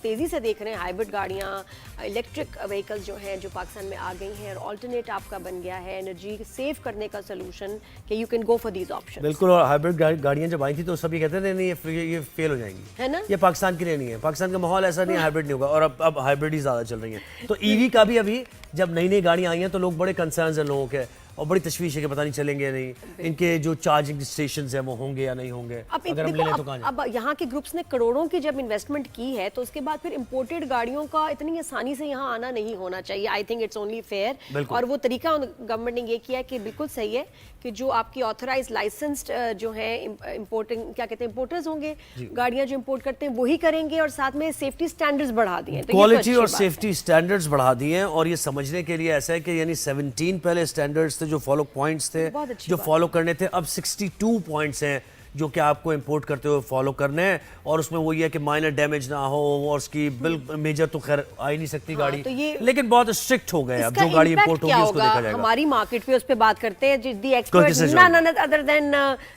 तेज़ी से देख रहे हैं हाइब्रिड गाड़ियाँ, इलेक्ट्रिक व्हीकल्स जो हैं जो पाकिस्तान में आ गई हैं और ऑल्टरनेट आपका बन गया है एनर्जी सेव करने का सोल्यूशन कि you can go for these option. बिल्कुल, और हाइब्रिड गाड़ियाँ जब आई थी तो सभी कहते थे नहीं ये फेल हो जाएंगी, है ना, ये पाकिस्तान के लिए नहीं है, पाकिस्तान का माहौल ऐसा नहीं है, हाइब्रिड नहीं होगा, और अब हाइब्रिड ही ज़्यादा चल रही हैं। तो ईवी का भी अभी जब नई नई गाड़ियाँ आई हैं तो लोग बड़े कंसर्न हैं लोगों के, और बड़ी तशवीश है कि पता नहीं चलेंगे या नहीं, इनके जो चार्जिंग स्टेशंस हैं वो होंगे या नहीं होंगे। अब अगर हम ले लें तो कहाँ अब यहाँ के ग्रुप्स ने करोड़ों की जब इन्वेस्टमेंट की है तो उसके बाद फिर इंपोर्टेड गाड़ियों का इतनी आसानी से यहाँ आना नहीं होना चाहिए। I think it's only fair, और वो तरीका गवर्नमेंट ने ये किया है कि बिल्कुल सही है कि जो आपकी ऑथराइज लाइसेंस्ड जो है इंपोर्टिंग क्या कहते हैं इंपोर्टर्स होंगे, गाड़ियाँ जो इंपोर्ट करते हैं वही करेंगे, और साथ में सेफ्टी स्टैंडर्ड्स बढ़ा दिए, क्वालिटी और सेफ्टी स्टैंडर्ड्स बढ़ा दिए हैं। और ये समझने के लिए ऐसा है कि यानी 17 पहले स्टैंडर्ड्स थे जो फॉलो पॉइंट्स थे जो फॉलो करने थे, अब 62 पॉइंट्स हैं जो कि आपको इंपोर्ट करते हुए फॉलो करने हैं, और उसमें वो ये है कि माइनर डैमेज ना हो, और उसकी बिल मेजर तो खैर आ ही नहीं सकती गाड़ी, तो लेकिन बहुत स्ट्रिक्ट हो गए। अब जो गाड़ी इंपोर्ट होगी उसको देखा जाएगा। हमारी मार्केट पे उस पे बात करते हैं जी, the expert none other than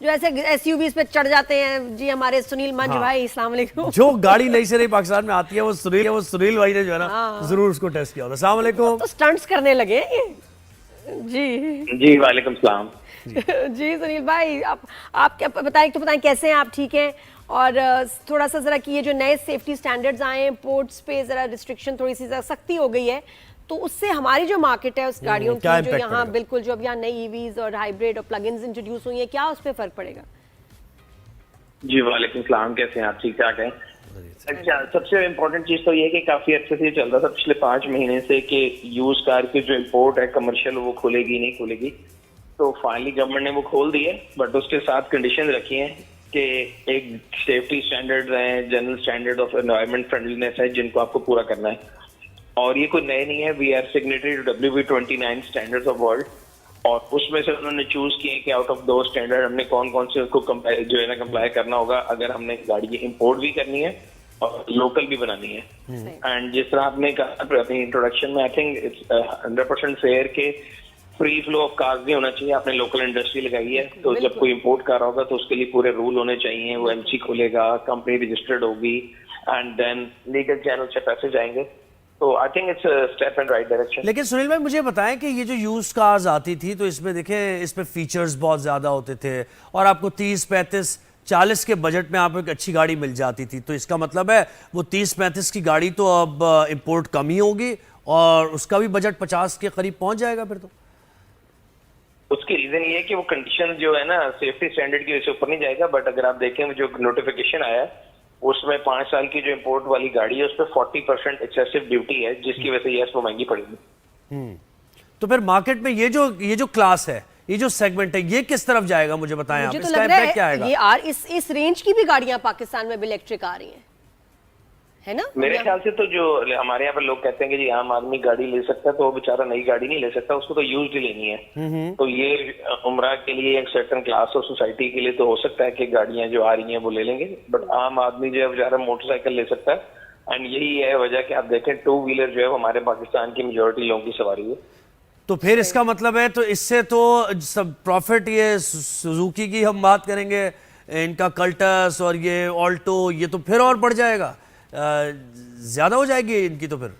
जो ऐसे एसयूवीज पे चढ़ जाते हैं जी, हमारे सुनील मंज भाई, अस्सलाम वालेकुम। जो गाड़ी नई से नई पाकिस्तान में आती है वो सुनील भाई ने जो है ना जरूर उसको टेस्ट किया होगा। अस्सलाम वालेकुम। तो स्टंट्स करने लगे जी वालेकुम सलाम जी सुनील भाई, आप क्या बताएं कैसे हैं आप, ठीक हैं? और थोड़ा सा जरा कि ये जो नए सेफ्टी स्टैंडर्ड्स आए हैं, पोर्ट्स पे जरा रिस्ट्रिक्शन थोड़ी सी सख्ती हो गई है, तो उससे हमारी जो मार्केट है उस गाड़ियों की जो यहाँ बिल्कुल जो अब यहाँ नई ईवीज और हाइब्रिड और प्लग-इन्स इंट्रोड्यूस हुई है, क्या उस पर फर्क पड़ेगा? जी वालेकुम सलाम, कैसे हैं आप? ठीक ठाक हैं? अच्छा, सबसे इम्पोर्टेंट चीज तो ये है कि काफी अच्छे से चल रहा था पिछले 5 महीने से कि यूज कार की जो इम्पोर्ट है कमर्शियल वो खुलेगी नहीं खुलेगी, तो फाइनली गवर्नमेंट ने वो खोल दी है, बट उसके साथ कंडीशन रखी है कि एक सेफ्टी स्टैंडर्ड है, general standard of environment friendliness है जिनको आपको पूरा करना है, और ये कोई नए नहीं है। We are signatory to WV29 standards of world, और उसमें से उन्होंने चूज किए कि आउट ऑफ 2 स्टैंडर्ड हमने कौन कौन से उसको जो है ना कंप्लाई करना होगा अगर हमने गाड़ी की इम्पोर्ट भी करनी है और लोकल भी बनानी है। एंड जिस तरह आपने कहा अपनी इंट्रोडक्शन में, आई थिंक इट्स 100% फेयर के फ्री फ्लो ऑफ कार्स नहीं होना चाहिए। आपने लोकल इंडस्ट्री लगाई है तो जब कोई इंपोर्ट कर रहा होगा तो उसके लिए पूरे रूल होने चाहिए, वो MC खोलेगा, कंपनी रजिस्टर्ड होगी, एंड देन लीगल चैनल से पैसे जाएंगे। तो I think it's a step in right direction. लेकिन सुनील भाई मुझे बताएं कि ये जो यूज्ड कार्स आती थी तो इसमें देखें इसमें फीचर्स बहुत ज्यादा होते थे, और आपको 30, 35, 40 के बजट में आपको एक अच्छी गाड़ी मिल जाती थी, तो इसका मतलब है वो 30-35 की गाड़ी तो अब इंपोर्ट कम ही होगी और उसका भी बजट 50 के करीब पहुंच जाएगा फिर। तो उसकी रीजन ये है कि वो कंडीशन जो है ना सेफ्टी स्टैंडर्ड की वजह से ऊपर नहीं जाएगा, बट अगर आप देखें जो नोटिफिकेशन आया उसमें 5 साल की जो इंपोर्ट वाली गाड़ी है उस पर 40% एक्सेसिव ड्यूटी है, जिसकी वजह से यस वो महंगी पड़ेगी। तो फिर मार्केट में ये जो क्लास है, ये जो सेगमेंट है, ये किस तरफ जाएगा मुझे बताएं आप, इसका इम्पैक्ट क्या आएगा? ये इस रेंज की भी गाड़ियां पाकिस्तान में इलेक्ट्रिक आ रही हैं, है ना? मेरे ख्याल से तो जो हमारे यहाँ पर लोग कहते हैं कि जी आम आदमी गाड़ी ले सकता है, तो वो बेचारा नई गाड़ी नहीं ले सकता, उसको तो यूज्ड ही लेनी है। तो ये उम्रा के लिए एक सर्टेन क्लास ऑफ सोसाइटी के लिए तो हो सकता है कि गाड़ियां जो आ रही हैं वो ले लेंगे, बट आम आदमी जो है बेचारा मोटरसाइकिल ले सकता है। एंड यही है वजह कि आप देखें 2 व्हीलर जो है हमारे पाकिस्तान की मेजोरिटी लोगों की सवारी है। तो फिर इसका मतलब है तो इससे तो सब प्रॉफिट, ये सुजुकी की हम बात करेंगे, इनका कल्टस और ये ऑल्टो, ये तो फिर और बढ़ जाएगा, ज्यादा हो जाएगी इनकी तो फिर।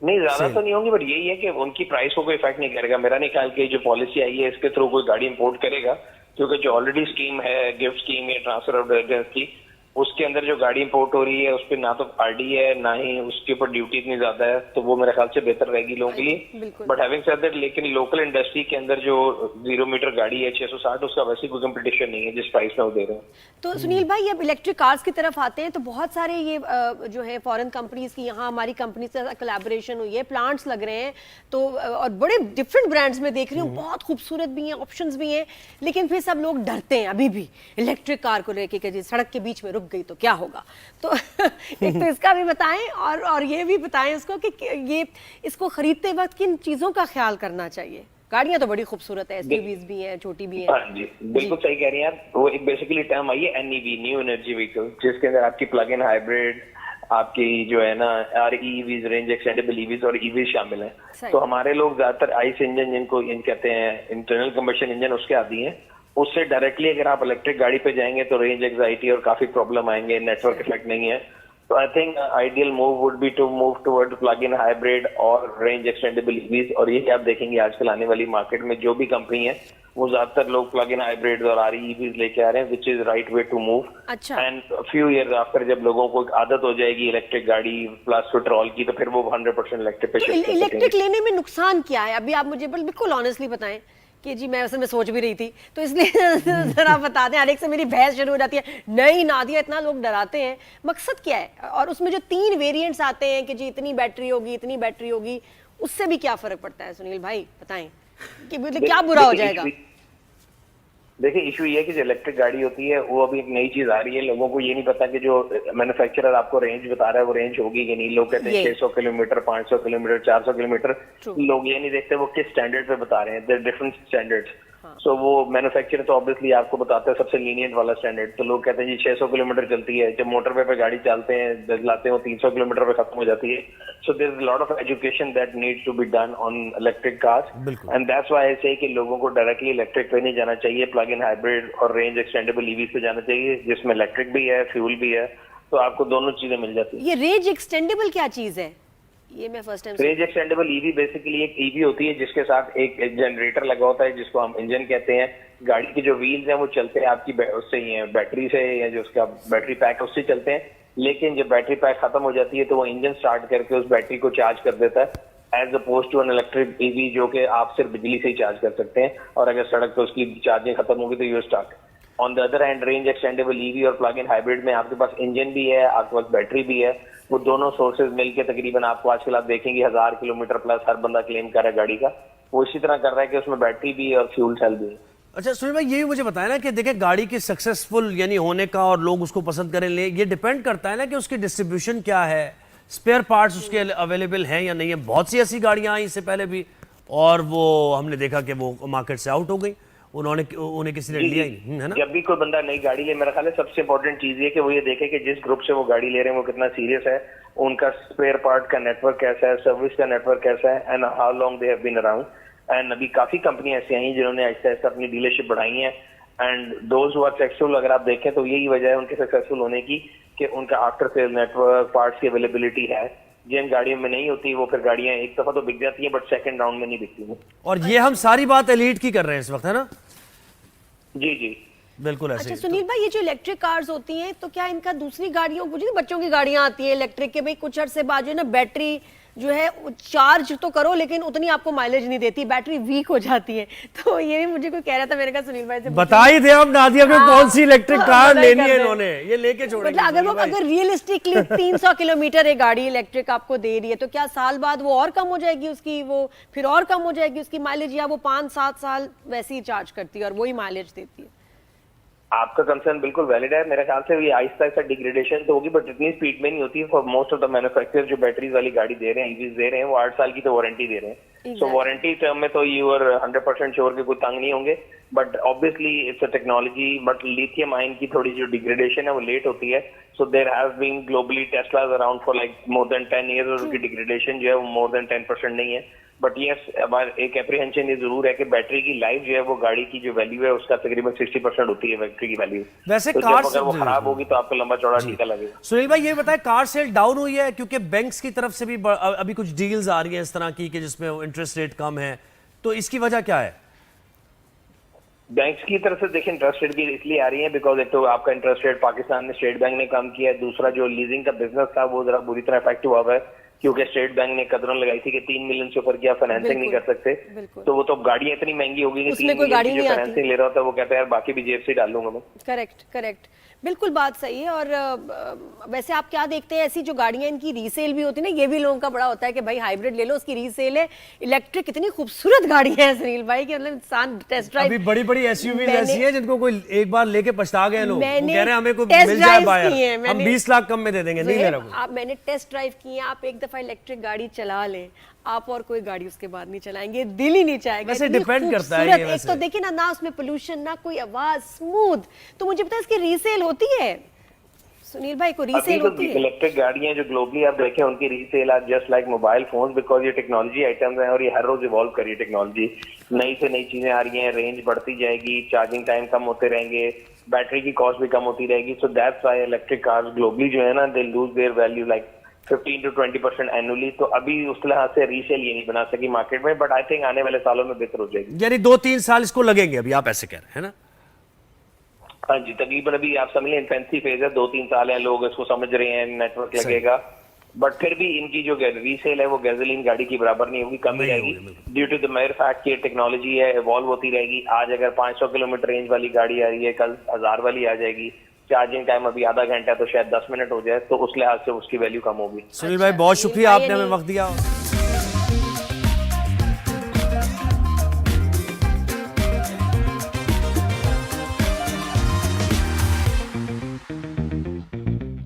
नहीं, ज्यादा तो नहीं होंगी, बट यही है कि उनकी प्राइस को कोई इफेक्ट नहीं करेगा। मेरा नहीं ख्याल कि जो पॉलिसी आई है इसके थ्रू कोई गाड़ी इंपोर्ट करेगा, क्योंकि जो ऑलरेडी स्कीम है गिफ्ट स्कीम या ट्रांसफर ऑफ डिविडेंड्स की, उसके अंदर जो गाड़ी इंपोर्ट हो रही है उस पर ना तो RD है ना ही उसके ऊपर ड्यूटी इतनी ज्यादा है, तो वो मेरे ख्याल से बेहतर रहेगी लोगों के लिए। बट हैविंग सेड दैट, लेकिन लोकल इंडस्ट्री के अंदर जो 0 मीटर गाड़ी है 660, उसका वैसे कोई कंपटीशन नहीं है जिस प्राइस में वो दे रहे हैं। तो सुनील भाई अब इलेक्ट्रिक कार्स की तरफ आते हैं तो बहुत सारे ये जो है फॉरेन कंपनीज की यहाँ हमारी कंपनी से कोलैबोरेशन हुई है, प्लांट्स लग रहे हैं, तो और बड़े डिफरेंट ब्रांड्स में देख रही हूँ, बहुत खूबसूरत भी हैं, ऑप्शंस भी हैं, लेकिन फिर सब लोग डरते हैं अभी भी इलेक्ट्रिक कार को लेके कि सड़क के बीच में रुक गई तो क्या होगा। तो एक तो इसका भी बताएं और ये भी बताएं उसको कि ये इसको खरीदते वक्त किन चीजों का ख्याल करना चाहिए। गाड़ियां तो बड़ी खूबसूरत है, SUVs भी हैं, छोटी भी हैं। हाँ जी, बिल्कुल सही कह रही हैं आप। वो एक बेसिकली टर्म आई है NEV, न्यू एनर्जी व्हीकल, जिसके अंदर आपकी प्लग इन हाइब्रिड, आपकी जो है ना REVs, रेंज एक्सटेंडेबल EVs और EVs शामिल हैं। तो हमारे लोग ज्यादातर आइस इंजन जिनको कहते हैं इंटरनल कंबशन इंजन, उसके आदी हैं। उससे डायरेक्टली अगर आप इलेक्ट्रिक गाड़ी पे जाएंगे तो रेंज एंग्जाइटी और काफी प्रॉब्लम आएंगे, नेटवर्क इफेक्ट नहीं है। So I think ideal move would be to move toward plug-in hybrid और range extendable EVs। और यही आप देखेंगे आजकल आने वाली मार्केट में जो भी कंपनी है वो ज्यादातर लोग plug-in hybrids और RE EVs लेके आ रहे हैं, which is right way to move। अच्छा। And a few years after जब लोगों को एक आदत हो जाएगी इलेक्ट्रिक गाड़ी प्लस पेट्रोल की, तो फिर वो 100% इलेक्ट्रिक पे तो शिफ्ट कर इलेक्ट्रिक सकेंगे। लेने में नुकसान क्या है? अभी आप मुझे बिल्कुल ऑनेस्टली बताएं कि जी मैं असल में सोच भी रही थी, तो इसलिए जरा बता दें। हर एक से मेरी बहस शुरू हो जाती है, नहीं नादिया इतना लोग डराते हैं, मकसद क्या है? और उसमें जो 3 वेरिएंट्स आते हैं कि जी इतनी बैटरी होगी, इतनी बैटरी होगी, उससे भी क्या फर्क पड़ता है सुनील भाई, बताएं कि मतलब क्या बुरा हो जाएगा? देखिए इशू ये है कि जो इलेक्ट्रिक गाड़ी होती है वो अभी एक नई चीज आ रही है, लोगों को ये नहीं पता कि जो मैन्युफैक्चरर आपको रेंज बता रहा है वो रेंज होगी कि नहीं। लोग कहते हैं 600 किलोमीटर, 500 किलोमीटर, 400 किलोमीटर। लोग ये नहीं देखते वो किस स्टैंडर्ड पे बता रहे हैं, डिफरेंट स्टैंडर्ड्स। सो वो मैन्युफैक्चरर तो ऑब्वियसली आपको बताता है सबसे लीनियंट वाला स्टैंडर्ड। तो लोग कहते हैं जी 600 किलोमीटर चलती है, जब मोटरवे पे गाड़ी चलते हैं दिखलाते हैं वो 300 किलोमीटर पे खत्म हो जाती है। So there is lot of education that needs to be done on electric cars, and that's why I say कि लोगों को डायरेक्टली इलेक्ट्रिक पे नहीं जाना चाहिए, प्लग इन हाइब्रिड और रेंज एक्सटेंडेबल ईवी पे जाना चाहिए जिसमें इलेक्ट्रिक भी है, फ्यूल भी है, तो आपको दोनों चीजें मिल जाती है। ये रेंज एक्सटेंडेबल क्या चीज है? ये मैं first time. Range extendable EV basically एक ईवी होती है जिसके साथ एक जनरेटर लगा होता है जिसको हम इंजन कहते हैं। गाड़ी के जो व्हील्स हैं वो चलते हैं आपकी उससे ही है, बैटरी से, या जो उसका बैटरी पैक है उससे चलते हैं। लेकिन जब बैटरी पैक खत्म हो जाती है तो वो इंजन स्टार्ट करके उस बैटरी को चार्ज कर देता है, as opposed to an electric EV जो कि आप सिर्फ बिजली से ही चार्ज कर सकते हैं, और अगर सड़क पे उसकी चार्जिंग खत्म होगी तो you start. On the other hand range extendable EV और प्लग इन हाइब्रिड में आपके पास इंजन भी है, आपके पास बैटरी भी है। वो दोनों सोर्सेज मिलके तकरीबन आपको आजकल आप देखेंगे 1000 किलोमीटर प्लस हर बंदा क्लेम कर रहा है गाड़ी का। वो इसी तरह कर रहा है कि उसमें बैटरी भी है और फ्यूल सेल भी है। अच्छा सुनील भाई, ये मुझे बताया ना कि देखिए गाड़ी की सक्सेसफुल यानी होने का और लोग उसको पसंद करें ले, ये डिपेंड करता है ना कि उसकी डिस्ट्रीब्यूशन क्या है, स्पेयर पार्ट्स उसके अवेलेबल हैं या नहीं है। बहुत सी ऐसी गाड़ियां आई इससे पहले भी और वो हमने देखा कि वो मार्केट से आउट हो गई, उन्हें किसी ने लिया ही नहीं, है ना? जब भी कोई बंदा नई गाड़ी ले, मेरा ख्याल है सबसे इंपॉर्टेंट चीज ये कि वो ये देखे कि जिस ग्रुप से वो गाड़ी ले रहे हैं वो कितना सीरियस है, उनका स्पेयर पार्ट का नेटवर्क कैसा है, सर्विस का नेटवर्क कैसा है, and how long they have been around. And अभी काफी कंपनियां ऐसी आई हैं जिन्होंने आहिस्ता आहिस्ता अपनी डीलरशिप बढ़ाई है, and those who are successful, अगर आप देखें तो यही वजह है उनके सक्सेसफुल होने की कि उनका आफ्टर सेल नेटवर्क, पार्ट्स की अवेलेबिलिटी है। जिन गाड़ियों में नहीं होती वो फिर गाड़ियां एक दफा तो बिक जाती हैं बट सेकंड राउंड में नहीं बिकती। और ये हम सारी बात एलीट की कर रहे हैं इस वक्त, है ना? जी जी बिल्कुल ऐसे अच्छा ही। सुनील भाई, ये जो इलेक्ट्रिक कार्स होती हैं तो क्या इनका दूसरी गाड़ियों को, बच्चों की गाड़ियां आती है इलेक्ट्रिक के, भाई कुछ अरसे बाद जो है ना बैटरी जो है चार्ज तो करो लेकिन उतनी आपको माइलेज नहीं देती, बैटरी वीक हो जाती है। तो ये भी मुझे कोई कह रहा था, मैंने कहा सुनील भाई से बता ही दे अब नादिया को कौन सी इलेक्ट्रिक कार बता ही लेनी कर है दे। इन्होंने, ये लेके छोड़ेंगे। मतलब अगर रियलिस्टिकली 300 किलोमीटर एक गाड़ी इलेक्ट्रिक आपको दे रही है तो क्या साल बाद वो और कम हो जाएगी उसकी, वो फिर और कम हो जाएगी उसकी माइलेज, या वो 5-7 साल वैसे ही चार्ज करती है और वही माइलेज देती है? आपका कंसर्न बिल्कुल वैलिड है। मेरे ख्याल से ये आहिस्ता आहिस्ता डिग्रेडेशन तो होगी बट इतनी स्पीड में नहीं होती। For most of the manufacturer जो बैटरीज वाली गाड़ी दे रहे हैं, ईवीज दे रहे हैं, वो 8 साल की तो वारंटी दे रहे हैं। सो वारंटी टर्म में तो यू आर 100% श्योर के कोई तंग नहीं होंगे, but obviously it's a technology. But lithium ion की थोड़ी जो डिग्रेडेशन है वो लेट होती है। So there have been globally Teslas around for like more than 10 years, और उनकी डिग्रेडेशन जो है वो मोर देन 10% नहीं है। बट यस, एक एप्रीहेंशन ये जरूर है कि बैटरी की लाइफ जो है वो गाड़ी की जो वैल्यू है उसका तकरीबन 60% होती है बैटरी की वैल्यू। वैसे तो कार अगर वो खराब होगी तो आपको लंबा चौड़ा टीका लगेगा। सुनील भाई ये बताएं, कार सेल डाउन हुई है क्योंकि बैंक्स की तरफ से भी अभी कुछ डील्स आ रही हैं इस तरह की कि जिसमें इंटरेस्ट रेट कम है, तो इसकी वजह क्या है? बैंक्स की तरफ से देखिए इंटरेस्ट रेट भी इसलिए आ रही है बिकॉज एक तो आपका इंटरेस्ट रेट पाकिस्तान में स्टेट बैंक ने कम किया है, दूसरा जो लीजिंग का बिजनेस था वो जरा बुरी तरह इफेक्ट हुआ है क्योंकि स्टेट बैंक ने कदरों लगाई थी कि 3 मिलियन से ऊपर की आप फाइनेंसिंग नहीं कर सकते। तो वो तो गाड़ियां इतनी महंगी हो गई कि 3 मिलियन की जो फाइनेंसिंग ले रहा था वो कहता है यार बाकी भी जेब से डाल लूंगा मैं। करेक्ट, बिल्कुल बात सही है। और वैसे आप क्या देखते हैं, ऐसी जो गाड़ियां इनकी रीसेल भी होती है ना, ये भी लोगों का बड़ा होता है कि भाई हाइब्रिड ले लो उसकी रीसेल है। इलेक्ट्रिक इतनी खूबसूरत गाड़ी है सुनील भाई कि मतलब इंसान टेस्ट ड्राइव, अभी बड़ी एसयूवीज ऐसी हैं जिनको कोई एक बार लेके पछता गए लोग, वो कह रहे हैं हमें कोई टेस्ट मिल जाए ड्राइव बाहर, किए हैं, हम 20 लाख कम में दे देंगे, नहीं ले रहा कोई। मैंने टेस्ट ड्राइव किए, आप एक दफा इलेक्ट्रिक गाड़ी चला लें, आप और कोई गाड़ी उसके बाद नहीं चलाएंगे, दिल ही नहीं चाहेगा। वैसे इतनी डिपेंड करता है खूबसूरत, ये एक तो देखिए ना उसमें पोल्यूशन, ना कोई आवाज, स्मूथ। तो मुझे पता है इसकी रीसेल होती है सुनील भाई को अभी रीसेल तो होती है? इलेक्ट्रिक गाड़ियां जो ग्लोबली आप देखें उनकी resale are just like mobile phones, because ये टेक्नोलॉजी आइटम्स हैं और ये हर रोज इवॉल्व कर रही है टेक्नोलॉजी। नई से नई चीजें आ रही हैं, रेंज बढ़ती जाएगी, चार्जिंग टाइम कम होते रहेंगे, बैटरी की कॉस्ट भी कम होती रहेगी। So that's why electric cars globally जो है ना, they lose their value like 15 to 20% annually. तो अभी उस तरह से रीसेल ये नहीं बना सकी मार्केट में, बट आई थिंक आने वाले सालों में बेहतर हो जाएगी। यानी 2-3 साल इसको लगेंगे, अभी आप ऐसे कह रहे हैं ना? हाँ जी, तकरीबन अभी आप समझ लें इन्फेंसी फेज है, 2-3 साल है, लोग इसको समझ रहे हैं, नेटवर्क लगेगा, बट फिर भी इनकी जो रीसेल है वो गैसोलीन गाड़ी की बराबर नहीं होगी, कम ही रहेगी due to the mere fact कि टेक्नोलॉजी है, इवॉल्व होती रहेगी। आज अगर 500 किलोमीटर रेंज वाली गाड़ी आ रही है, कल 1000 वाली आ जाएगी। चार्जिंग टाइम अभी आधा घंटा है तो शायद 10 मिनट हो जाए, तो उस लिहाज से उसकी वैल्यू कम होगी। सुनील भाई बहुत शुक्रिया, आपने यानी- हमें वक्त दिया।